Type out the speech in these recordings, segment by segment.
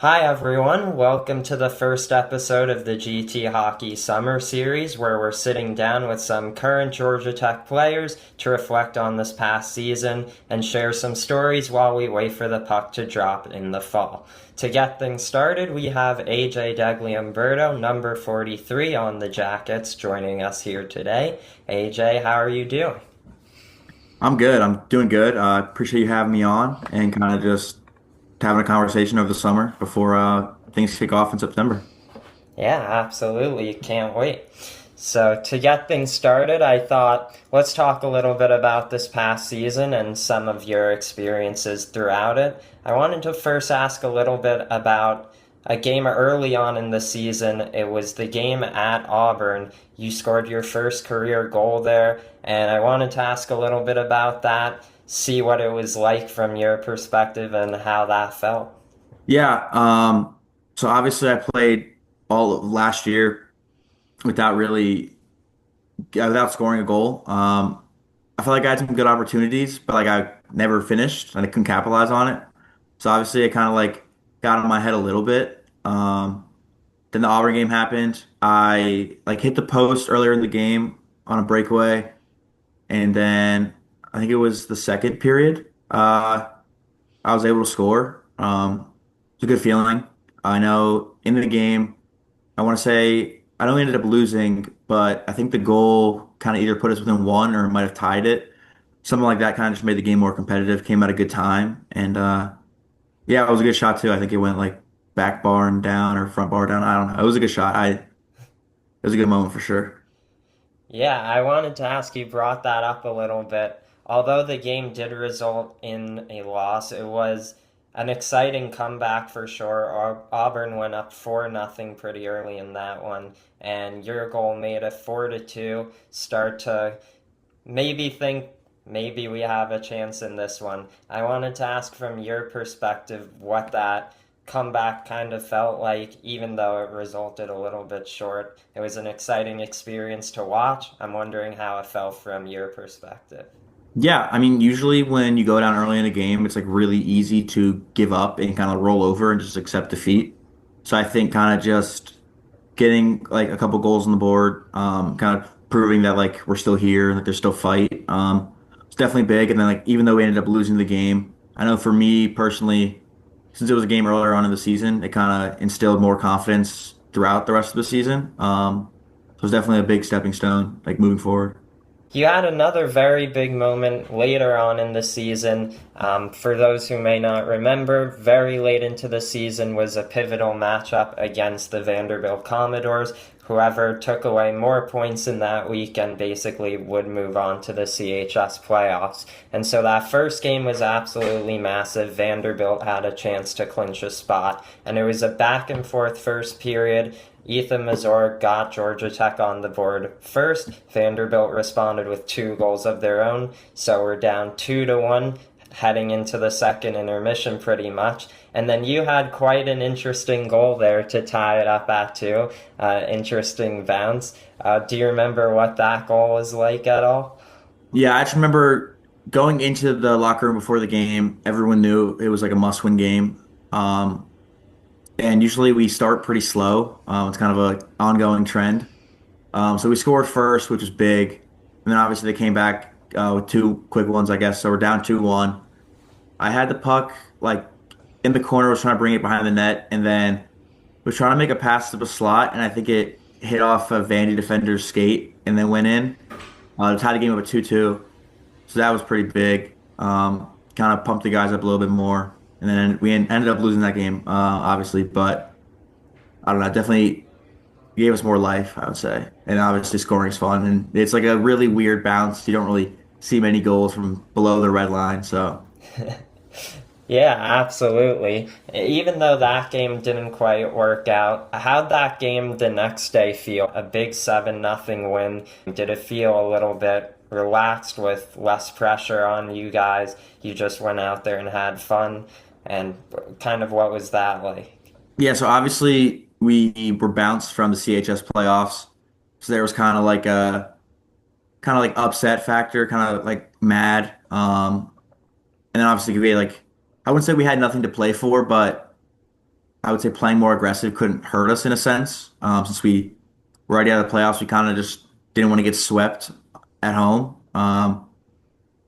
Hi everyone, welcome to the first episode of the GT Hockey Summer Series, where we're sitting down with some current Georgia Tech players to reflect on this past season and share some stories while we wait for the puck to drop in the fall. To get things started, we have AJ Degliumberto, number 43 on the Jackets, joining us here today. AJ, how are you doing? I'm good. I'm doing good. I appreciate you having me on and kind of just having a conversation over the summer before things kick off in September. Yeah, absolutely. Can't wait. So, to get things started, I thought let's talk a little bit about this past season and some of your experiences throughout it. I wanted to first ask a little bit about a game early on in the season. It was the game at Auburn. You scored your first career goal there, and I wanted to ask a little bit about that, see what it was like from your perspective and how that felt. Yeah. So obviously I played all of last year without really without scoring a goal. I felt like I had some good opportunities, but like I never finished and I couldn't capitalize on it. So obviously it kind of like got in my head a little bit. Then the Auburn game happened. I like hit the post earlier in the game on a breakaway. And then I think it was the second period. I was able to score. It's a good feeling. I know in the game, I want to say I know we ended up losing, but I think the goal kind of either put us within one or might have tied it. Something like that kind of just made the game more competitive. Came at a good time, and yeah, it was a good shot too. I think it went like back bar and down or front bar down. I don't know. It was a good shot. It was a good moment for sure. Yeah, I wanted to ask you brought that up a little bit. Although the game did result in a loss, it was an exciting comeback for sure. Auburn went up 4-0 pretty early in that one, and your goal made a 4-2 start to maybe think maybe we have a chance in this one. I wanted to ask from your perspective what that comeback kind of felt like, even though it resulted a little bit short. It was an exciting experience to watch. I'm wondering how it felt from your perspective. Yeah, I mean, usually when you go down early in a game, it's like really easy to give up and kind of roll over and just accept defeat. So I think kind of just getting like a couple goals on the board, kind of proving that like we're still here and that there's still fight. It's definitely big. And then like even though we ended up losing the game, I know for me personally, since it was a game earlier on in the season, it kind of instilled more confidence throughout the rest of the season. So it's definitely a big stepping stone, like moving forward. You had another very big moment later on in the season. For those who may not remember, very late into the season was a pivotal matchup against the Vanderbilt Commodores. Whoever took away more points in that weekend basically would move on to the CHS playoffs. And so that first game was absolutely massive. Vanderbilt had a chance to clinch a spot. And it was a back and forth first period. Ethan Mazur got Georgia Tech on the board first. Vanderbilt responded with two goals of their own, so we're down 2-1 heading into the second intermission pretty much. And then you had quite an interesting goal there to tie it up at two. Interesting bounce. Do you remember what that goal was like at all? Yeah, I just remember going into the locker room before the game, everyone knew it was like a must-win game. And usually we start pretty slow. It's kind of a ongoing trend. So we scored first, which was big. And then obviously they came back with two quick ones, I guess. So we're down 2-1. I had the puck like in the corner, was trying to bring it behind the net, and then was trying to make a pass to the slot, and I think it hit off a Vandy defender's skate and then went in. To tie the game up at 2-2. So that was pretty big. Kind of pumped the guys up a little bit more. And then we ended up losing that game, obviously. But I don't know, definitely gave us more life, I would say. And obviously scoring is fun. And it's like a really weird bounce. You don't really see many goals from below the red line. So Yeah, absolutely. Even though that game didn't quite work out, how'd that game the next day feel? A big 7-0 win. Did it feel a little bit relaxed with less pressure on you guys? You just went out there and had fun. And kind of what was that like? yeah, so obviously we were bounced from the CHS playoffs. So there was kind of like upset factor, kind of like mad. And then obviously we had like I wouldn't say we had nothing to play for, but I would say playing more aggressive couldn't hurt us in a sense. Since we were already out of the playoffs, we kind of just didn't want to get swept at home.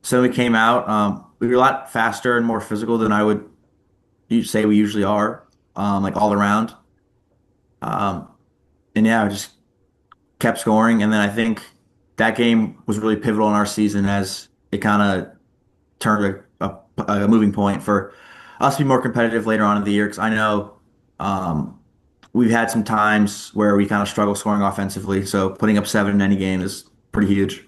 So we came out. We were a lot faster and more physical than I would say we usually are, like all around. Um, and yeah, just kept scoring. And then I think that game was really pivotal in our season as it kind of turned a moving point for us to be more competitive later on in the year. Because I know we've had some times where we kind of struggle scoring offensively. So putting up seven in any game is pretty huge.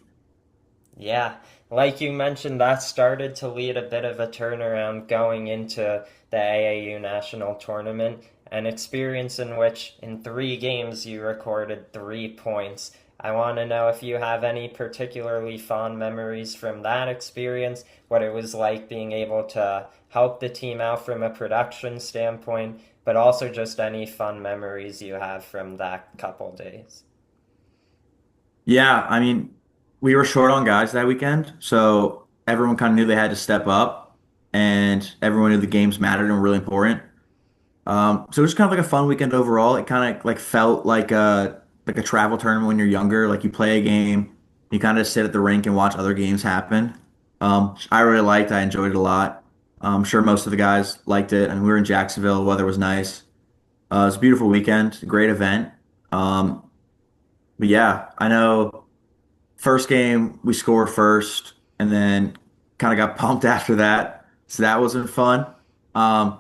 Yeah, like you mentioned, that started to lead a bit of a turnaround going into the AAU National Tournament, an experience in which in 3 games you recorded 3 points. I want to know if you have any particularly fond memories from that experience, what it was like being able to help the team out from a production standpoint, but also just any fun memories you have from that couple days. Yeah, I mean, we were short on guys that weekend, so everyone kind of knew they had to step up, and everyone knew the games mattered and were really important. So it was kind of like a fun weekend overall. It kind of like felt like a travel tournament when you're younger. Like you play a game, you kind of sit at the rink and watch other games happen. I really liked. I enjoyed it a lot. I'm sure most of the guys liked it. And we were in Jacksonville. The weather was nice. It was a beautiful weekend. Great event. Um, but yeah, I know. First game we scored first, and then kind of got pumped after that. So that wasn't fun. Um,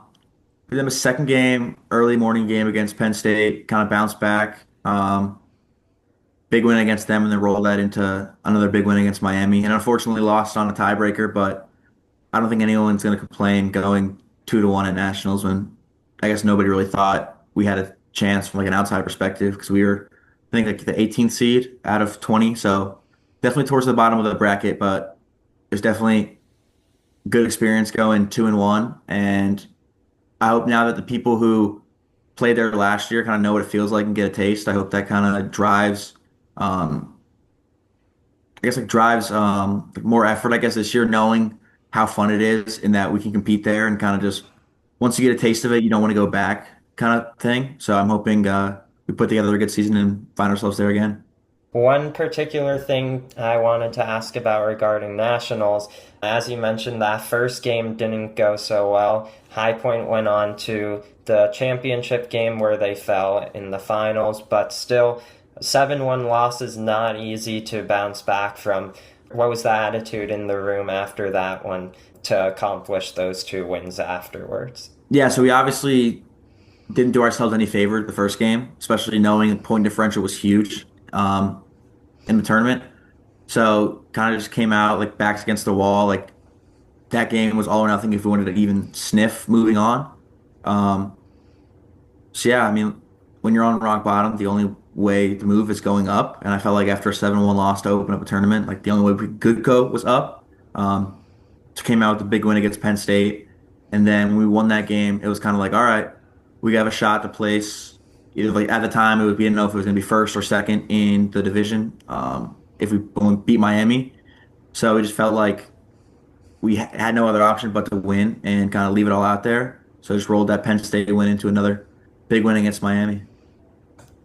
but then the second game, early morning game against Penn State, kind of bounced back. Big win against them, and then rolled that into another big win against Miami. And unfortunately lost on a tiebreaker, but I don't think anyone's going to complain going 2-1 at nationals when I guess nobody really thought we had a chance from like an outside perspective because we were, I think, like the 18th seed out of 20. So definitely towards the bottom of the bracket, but there's definitely good experience going 2-1. And I hope now that the people who played there last year kind of know what it feels like and get a taste. I hope that kind of drives, um, I guess, like drives like more effort, I guess, this year, knowing how fun it is and that we can compete there and kind of just once you get a taste of it, you don't want to go back kind of thing. So I'm hoping we put together a good season and find ourselves there again. One particular thing I wanted to ask about regarding nationals, as you mentioned, that first game didn't go so well. High Point went on to the championship game where they fell in the finals, but still, 7-1 loss is not easy to bounce back from. What was the attitude in the room after that one to accomplish those 2 wins afterwards? Yeah, so we obviously didn't do ourselves any favor the first game, especially knowing the point differential was huge in the tournament. So kind of just came out like backs against the wall. Like that game was all or nothing if we wanted to even sniff moving on. Um, so yeah, I mean, when you're on rock bottom, the only way to move is going up. And I felt like after a 7-1 loss to open up a tournament, like the only way we could go was up. So came out with a big win against Penn State. And then when we won that game, it was kind of like, all right, we have a shot to place. Either like at the time, it would be, I didn't know if it was going to be first or second in the division. If we only beat Miami. So we just felt like we had no other option but to win and kind of leave it all out there. So just rolled that Penn State win into another big win against Miami.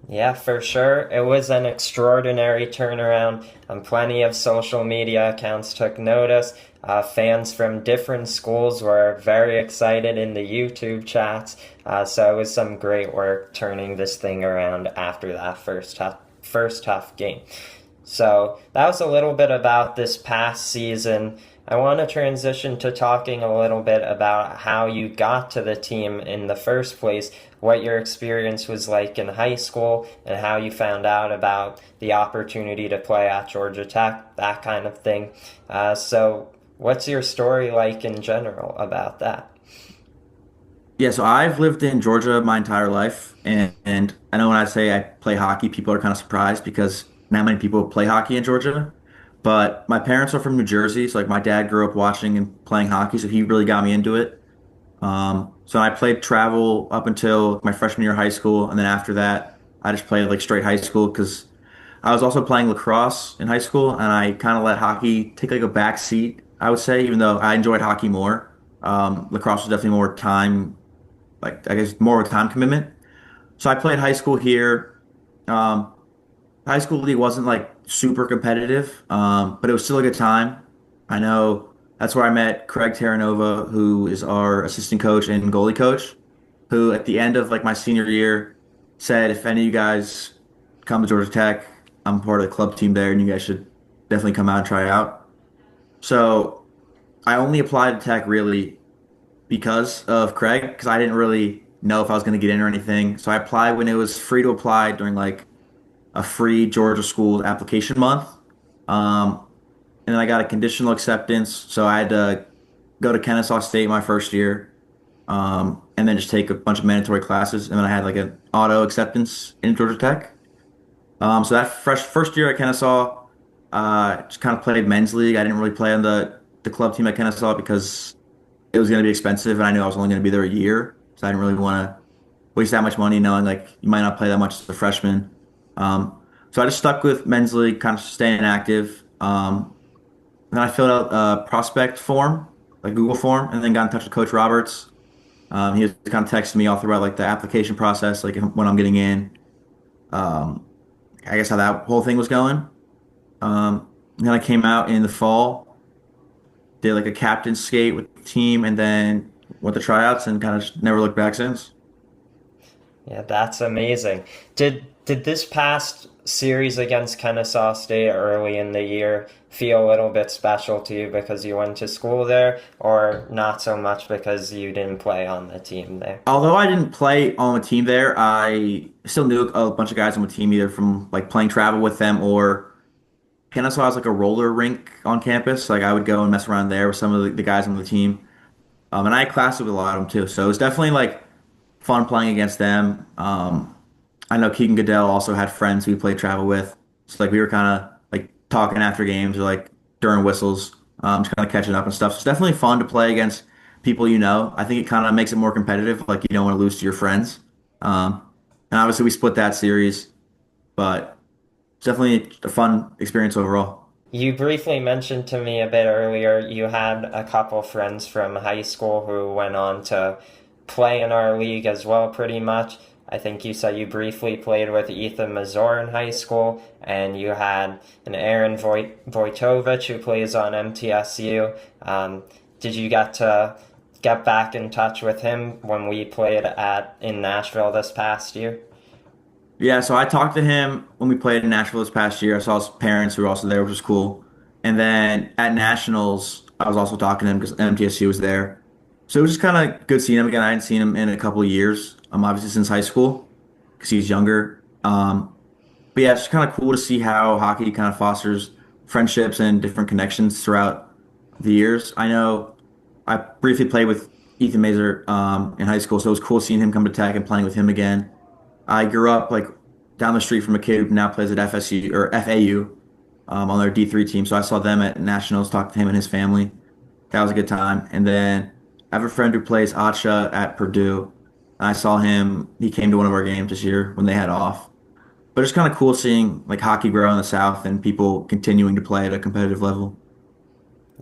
Yeah, for sure. It was an extraordinary turnaround, and plenty of social media accounts took notice. Fans from different schools were very excited in the YouTube chats. So it was some great work turning this thing around after that first tough game. So that was a little bit about this past season. I want to transition to talking a little bit about how you got to the team in the first place, what your experience was like in high school, and how you found out about the opportunity to play at Georgia Tech, that kind of thing. So, what's your story like in general about that? Yeah, so I've lived in Georgia my entire life, and I know when I say I play hockey, people are kind of surprised because not many people play hockey in Georgia. But my parents are from New Jersey, so like my dad grew up watching and playing hockey, so he really got me into it. So I played travel up until my freshman year of high school, and then after that, I just played like straight high school because I was also playing lacrosse in high school, and I kind of let hockey take like a back seat, I would say, even though I enjoyed hockey more. Lacrosse was definitely more time like I guess more of a time commitment. So I played high school here. Um, High school league wasn't like super competitive, but it was still a good time. I know that's where I met Craig Terranova, who is our assistant coach and goalie coach, who at the end of like my senior year said, if any of you guys come to Georgia Tech, I'm part of the club team there, and you guys should definitely come out and try out. So I only applied to Tech really because of Craig, because I didn't really know if I was going to get in or anything. So I applied when it was free to apply during like a free Georgia school application month. Um, and then I got a conditional acceptance. So I had to go to Kennesaw State my first year, and then just take a bunch of mandatory classes. And then I had like an auto acceptance in Georgia Tech. So that first year at Kennesaw, just kind of played men's league. I didn't really play on the club team at Kennesaw because it was going to be expensive, and I knew I was only going to be there a year, so I didn't really want to waste that much money knowing like you might not play that much as a freshman. So I just stuck with men's league, kind of staying active. Then I filled out a prospect form, like Google form, and then got in touch with Coach Roberts. He was kind of texting me all throughout like the application process, like when I'm getting in. Um, I guess how that whole thing was going. Then I came out in the fall, did like a captain skate with the team, and then went to tryouts and kind of just never looked back since. Yeah, that's amazing. Did this past series against Kennesaw State early in the year feel a little bit special to you because you went to school there, or not so much because you didn't play on the team there? Although I didn't play on the team there, I still knew a bunch of guys on the team either from like playing travel with them or Kennesaw has like a roller rink on campus. Like I would go and mess around there with some of the guys on the team. And I had classes with a lot of them too. So it was definitely like fun playing against them. I know Keegan Goodell also had friends who he played travel with. So like we were kind of like talking after games or like during whistles, just kind of catching up and stuff. So it's definitely fun to play against people you know. I think it kind of makes it more competitive. Like you don't want to lose to your friends. Um, and obviously we split that series, but it's definitely a fun experience overall. You briefly mentioned to me a bit earlier you had a couple friends from high school who went on to play in our league as well, pretty much. I think you said you briefly played with Ethan Mazur in high school, and you had an Aaron Vojtovic who plays on MTSU. Did you get to get back in touch with him when we played at in Nashville this past year? Yeah, so I talked to him when we played in Nashville this past year. I saw his parents who were also there, which was cool. And then at Nationals, I was also talking to him because MTSU was there. So it was just kind of good seeing him again. I hadn't seen him in a couple of years, obviously since high school because he's younger. But yeah, it's just kind of cool to see how hockey kind of fosters friendships and different connections throughout the years. I know I briefly played with Ethan Mazer in high school, so it was cool seeing him come to Tech and playing with him again. I grew up like down the street from a kid who now plays at FSU or FAU on their D3 team. So I saw them at Nationals, talked to him and his family. That was a good time. And then I have a friend who plays Acha at Purdue. I saw him. He came to one of our games this year when they had off. But it's kind of cool seeing like hockey grow in the South and people continuing to play at a competitive level.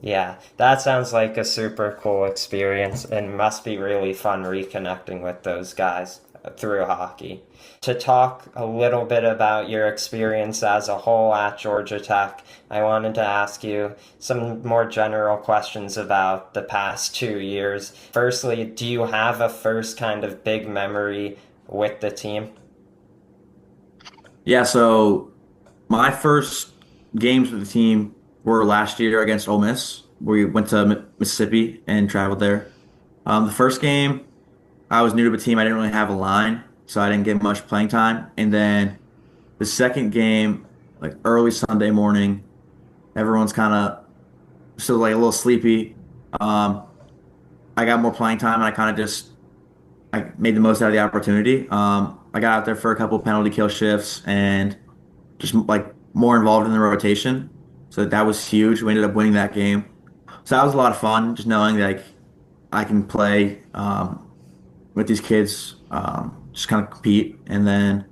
Yeah, that sounds like a super cool experience and must be really fun reconnecting with those guys through hockey. To talk a little bit about your experience as a whole at Georgia Tech, I wanted to ask you some more general questions about the past 2 years. Firstly, do you have a first kind of big memory with the team? Yeah, so my first games with the team were last year against Ole Miss. We went to Mississippi and traveled there. The first game, I was new to the team. I didn't really have a line, so I didn't get much playing time. And then the second game, like early Sunday morning, everyone's kind of still like a little sleepy. Um, I got more playing time, and I kind of just I made the most out of the opportunity. I got out there for a couple penalty kill shifts and just like more involved in the rotation. So that was huge. We ended up winning that game. So that was a lot of fun, just knowing that like I can play with these kids, just kind of compete. And then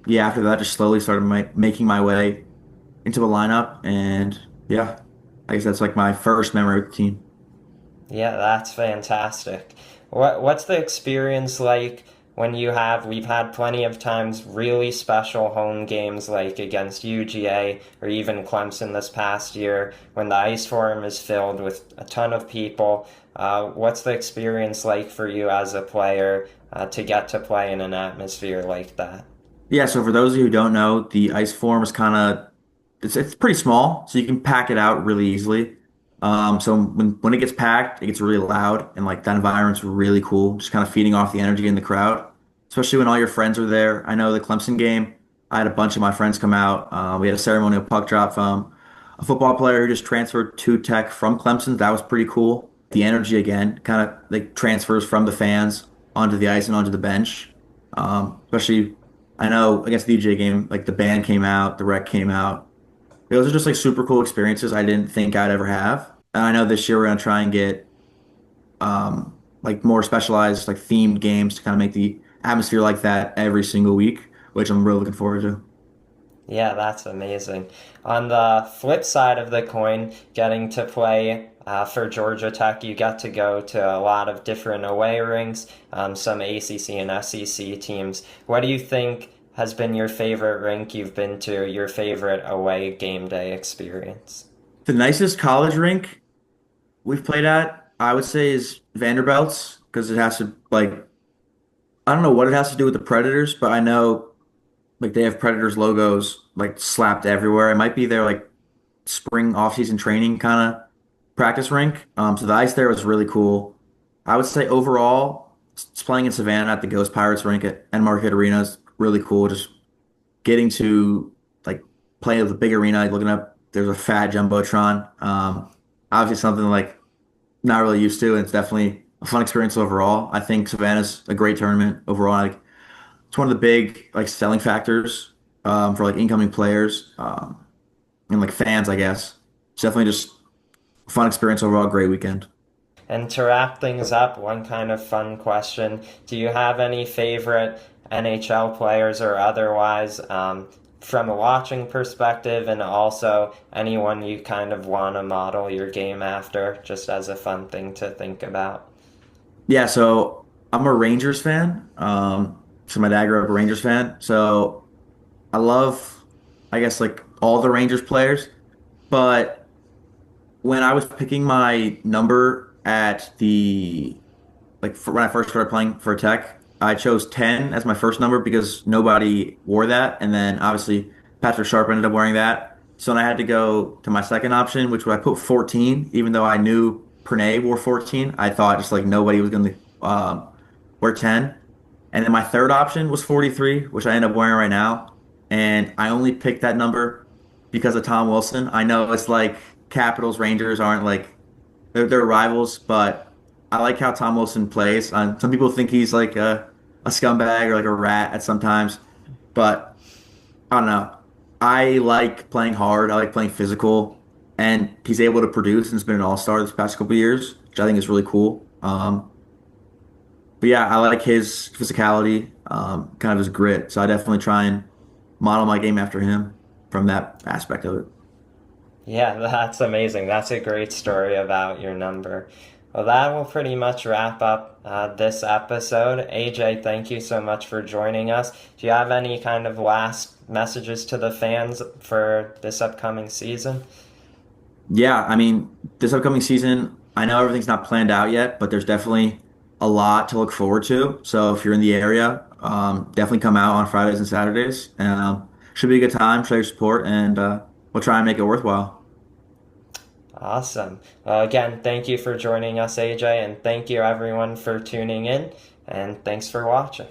yeah, after that, just slowly started making my way into the lineup. And yeah, I guess that's like my first memory with the team. Yeah, that's fantastic. What's the experience like when we've had plenty of times really special home games like against UGA or even Clemson this past year when the ice forum is filled with a ton of people. What's the experience like for you as a player to get to play in an atmosphere like that? Yeah, so for those of you who don't know, the ice form is kind of it's pretty small, so you can pack it out really easily. So when it gets packed, it gets really loud, and like that environment's really cool, just kind of feeding off the energy in the crowd, especially when all your friends are there. I know the Clemson game, I had a bunch of my friends come out. We had a ceremonial puck drop from a football player who just transferred to Tech from Clemson. That was pretty cool. The energy again kind of like transfers from the fans onto the ice and onto the bench. Especially, I know against the DJ game, like the band came out, the rec came out. Those are just like super cool experiences I didn't think I'd ever have. And I know this year we're gonna try and get like more specialized, like themed games to kind of make the atmosphere like that every single week, which I'm really looking forward to. Yeah, that's amazing. On the flip side of the coin, getting to play for Georgia Tech, you get to go to a lot of different away rinks, some ACC and SEC teams. What do you think has been your favorite rink you've been to, your favorite away game day experience? The nicest college rink we've played at, I would say, is Vanderbilt's because it has to like I don't know what it has to do with the Predators, but I know like they have Predators logos like slapped everywhere. It might be their like spring off-season training kind of practice rink. So the ice there was really cool. I would say overall, playing in Savannah at the Ghost Pirates rink at Enmarket Arena is really cool. Just getting to like play at the big arena, like, looking up, there's a fat jumbotron. Obviously something like not really used to, and it's definitely a fun experience overall. I think Savannah's a great tournament overall. Like it's one of the big like selling factors for like incoming players and like fans, I guess. It's definitely just a fun experience overall. Great weekend. And to wrap things up, one kind of fun question. Do you have any favorite NHL players or otherwise from a watching perspective, and also anyone you kind of want to model your game after, just as a fun thing to think about? Yeah, so I'm a Rangers fan. So my dad grew up a Rangers fan. So I love, I guess, like all the Rangers players. But when I was picking my number at the when I first started playing for Tech, I chose 10 as my first number because nobody wore that, and then obviously Patrick Sharp ended up wearing that. So then I had to go to my second option, which would I put 14, even though I knew Pernay wore 14. I thought just like nobody was going to wear 10. And then my third option was 43, which I end up wearing right now. And I only picked that number because of Tom Wilson. I know it's like Capitals, Rangers aren't like they're rivals, but I like how Tom Wilson plays. Some people think he's like a scumbag or like a rat at sometimes, but I don't know. I like playing hard. I like playing physical, and he's able to produce and has been an all-star this past couple of years, which I think is really cool. But yeah, I like his physicality, kind of his grit. So I definitely try and model my game after him from that aspect of it. Yeah, that's amazing. That's a great story about your number. Well, that will pretty much wrap up this episode. AJ, thank you so much for joining us. Do you have any kind of last messages to the fans for this upcoming season? Yeah, I mean, this upcoming season, I know everything's not planned out yet, but there's definitely a lot to look forward to. So if you're in the area, definitely come out on Fridays and Saturdays. And should be a good time. Show your support, and we'll try and make it worthwhile. Awesome. Well, again, thank you for joining us, AJ, and thank you everyone for tuning in, and thanks for watching.